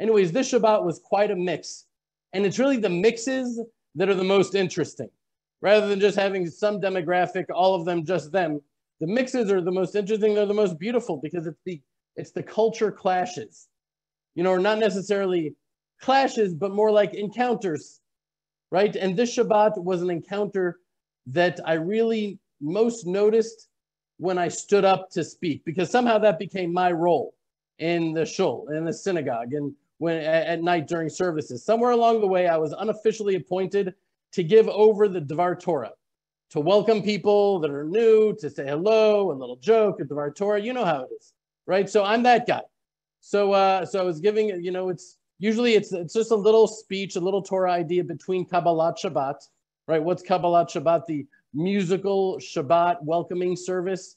Anyways, this Shabbat was quite a mix. And it's really the mixes that are the most interesting. Rather than just having some demographic, all of them, just them, the mixes are the most interesting. They're the most beautiful because it's the culture clashes. You know, or not necessarily clashes, but more like encounters, right? And this Shabbat was an encounter that I really most noticed when I stood up to speak, because somehow that became my role in the shul, in the synagogue, and when at night during services. Somewhere along the way, I was unofficially appointed to give over the Dvar Torah, to welcome people that are new, to say hello, a little joke, a Dvar Torah. You know how it is, right? So I'm that guy. So I was giving, you know, it's just a little speech, a little Torah idea between Kabbalat Shabbat, right? What's Kabbalat Shabbat? The musical Shabbat welcoming service.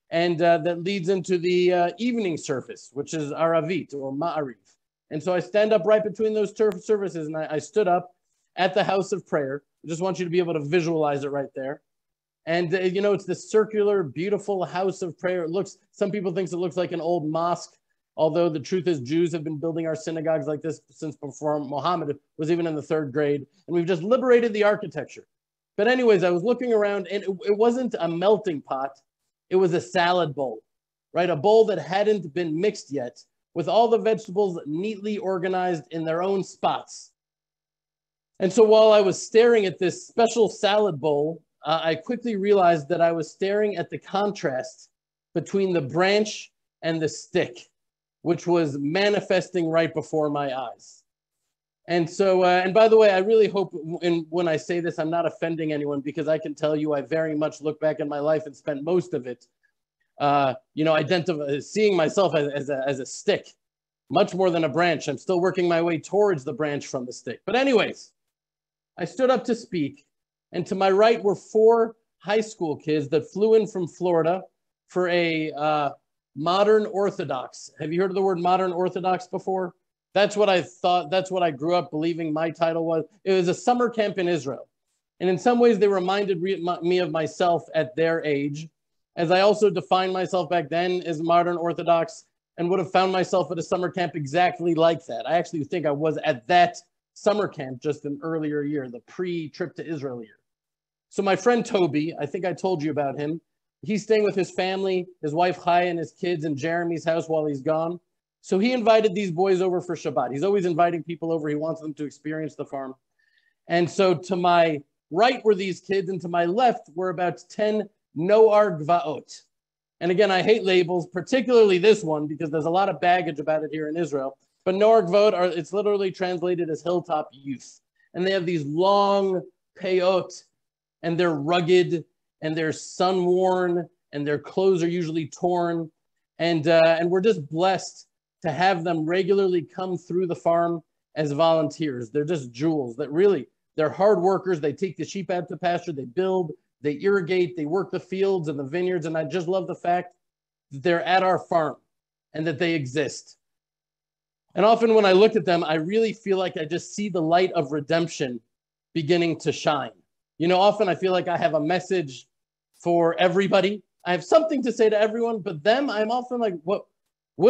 And that leads into the evening service, which is Aravit or Ma'ariv. And so I stand up right between those services, and I stood up at the house of prayer. I just want you to be able to visualize it right there. And, you know, it's this circular, beautiful house of prayer. Some people think it looks like an old mosque, although the truth is Jews have been building our synagogues like this since before Muhammad was even in the 3rd grade. And we've just liberated the architecture. But anyways, I was looking around, and it wasn't a melting pot. It was a salad bowl, right? A bowl that hadn't been mixed yet, with all the vegetables neatly organized in their own spots. And so while I was staring at this special salad bowl, I quickly realized that I was staring at the contrast between the branch and the stick, which was manifesting right before my eyes. And so, and by the way, I really hope when I say this, I'm not offending anyone, because I can tell you I very much look back in my life and spent most of it you know, seeing myself as a stick, much more than a branch. I'm still working my way towards the branch from the stick. But anyways, I stood up to speak, and to my right were 4 high school kids that flew in from Florida for a modern Orthodox. Have you heard of the word modern Orthodox before? That's what I thought. That's what I grew up believing my title was. It was a summer camp in Israel. And in some ways, they reminded me of myself at their age, as I also defined myself back then as modern Orthodox, and would have found myself at a summer camp exactly like that. I actually think I was at that summer camp just an earlier year, the pre-trip to Israel year. So my friend Toby, I think I told you about him. He's staying with his family, his wife Chaya and his kids in Jeremy's house while he's gone. So he invited these boys over for Shabbat. He's always inviting people over. He wants them to experience the farm. And so to my right were these kids, and to my left were about 10 Noar Gvaot. And again, I hate labels, particularly this one, because there's a lot of baggage about it here in Israel. But Noar Gvaot, it's literally translated as hilltop youth. And they have these long peyot, and they're rugged, and they're sun-worn, and their clothes are usually torn. And we're just blessed to have them regularly come through the farm as volunteers. They're just jewels that really, they're hard workers. They take the sheep out to pasture, they build, they irrigate, they work the fields and the vineyards. And I just love the fact that they're at our farm and that they exist. And often when I look at them, I really feel like I just see the light of redemption beginning to shine. You know, often I feel like I have a message for everybody. I have something to say to everyone, but them, I'm often like, what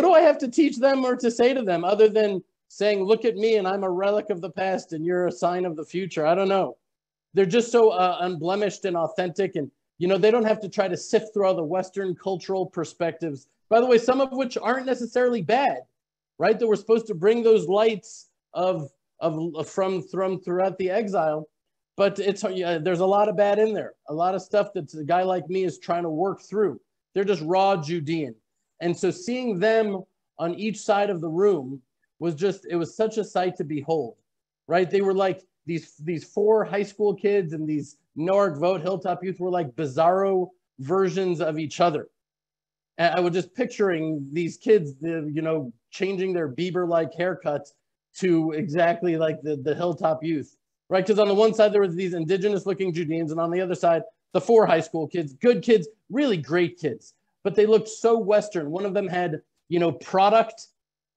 do I have to teach them or to say to them other than saying, look at me and I'm a relic of the past and you're a sign of the future? I don't know. They're just so unblemished and authentic. And, you know, they don't have to try to sift through all the Western cultural perspectives, by the way, some of which aren't necessarily bad, right? That we're supposed to bring those lights from throughout the exile. But there's a lot of bad in there, a lot of stuff that a guy like me is trying to work through. They're just raw Judean. And so seeing them on each side of the room it was such a sight to behold, right? They were like these 4 high school kids and these Noar Gvaot Hilltop youth were like bizarro versions of each other. And I was just picturing these kids, you know, changing their Bieber-like haircuts to exactly like the Hilltop youth. Right, because on the one side, there was these indigenous-looking Judeans, and on the other side, the 4 high school kids, good kids, really great kids. But they looked so Western. One of them had, you know, product,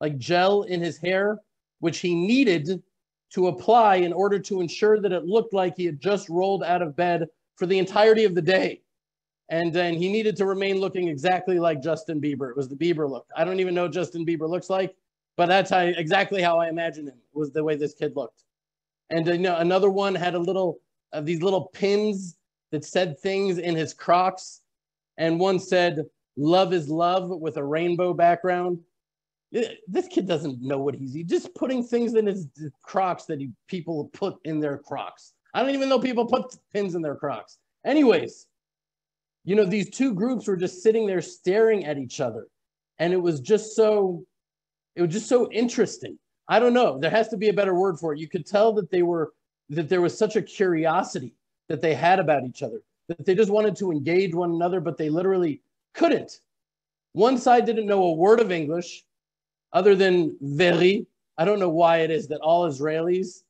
like gel in his hair, which he needed to apply in order to ensure that it looked like he had just rolled out of bed for the entirety of the day. And then he needed to remain looking exactly like Justin Bieber. It was the Bieber look. I don't even know what Justin Bieber looks like. but that's exactly how I imagined him, was the way this kid looked. And another one had these little pins that said things in his Crocs. And one said, "Love is love," with a rainbow background. This kid doesn't know what he's just putting things in his Crocs that people put in their Crocs. I don't even know people put pins in their Crocs. Anyways, these two groups were just sitting there staring at each other. And it was just so interesting. I don't know. There has to be a better word for it. You could tell that there was such a curiosity that they had about each other, that they just wanted to engage one another, but they literally couldn't. One side didn't know a word of English other than veri. I don't know why it is that all Israelis,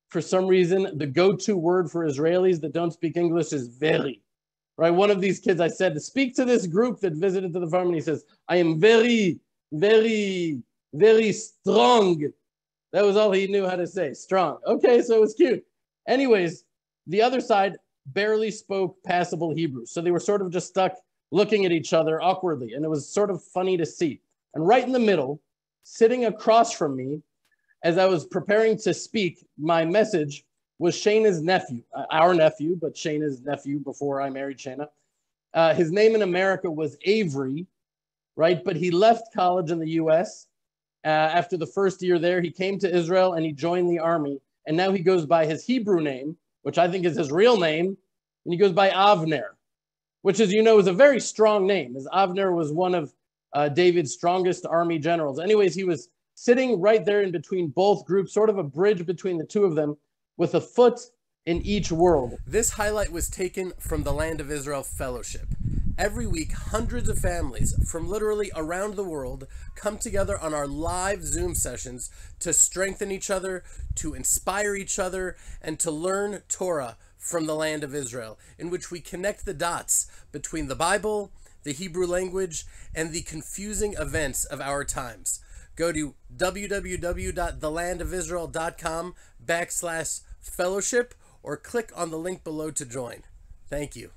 for some reason, the go-to word for Israelis that don't speak English is veri. Right? One of these kids, I said, to speak to this group that visited to the farm, and he says, "I am very, very, very strong." That was all he knew how to say, strong. Okay, so it was cute. Anyways, the other side barely spoke passable Hebrew. So they were sort of just stuck looking at each other awkwardly. And it was sort of funny to see. And right in the middle, sitting across from me, as I was preparing to speak my message, was Shayna's nephew, our nephew, but Shayna's nephew before I married Shayna. His name in America was Avery, right? But he left college in the U.S. After the first year there. He came to Israel and he joined the army. And now he goes by his Hebrew name, which I think is his real name. And he goes by Avner, which, as you know, is a very strong name, as Avner was one of David's strongest army generals. Anyways, he was sitting right there in between both groups, sort of a bridge between the two of them, with a foot in each world. This highlight was taken from the Land of Israel Fellowship. Every week, hundreds of families from literally around the world come together on our live Zoom sessions to strengthen each other, to inspire each other, and to learn Torah from the Land of Israel, in which we connect the dots between the Bible, the Hebrew language, and the confusing events of our times. Go to www.thelandofisrael.com/fellowship or click on the link below to join. Thank you.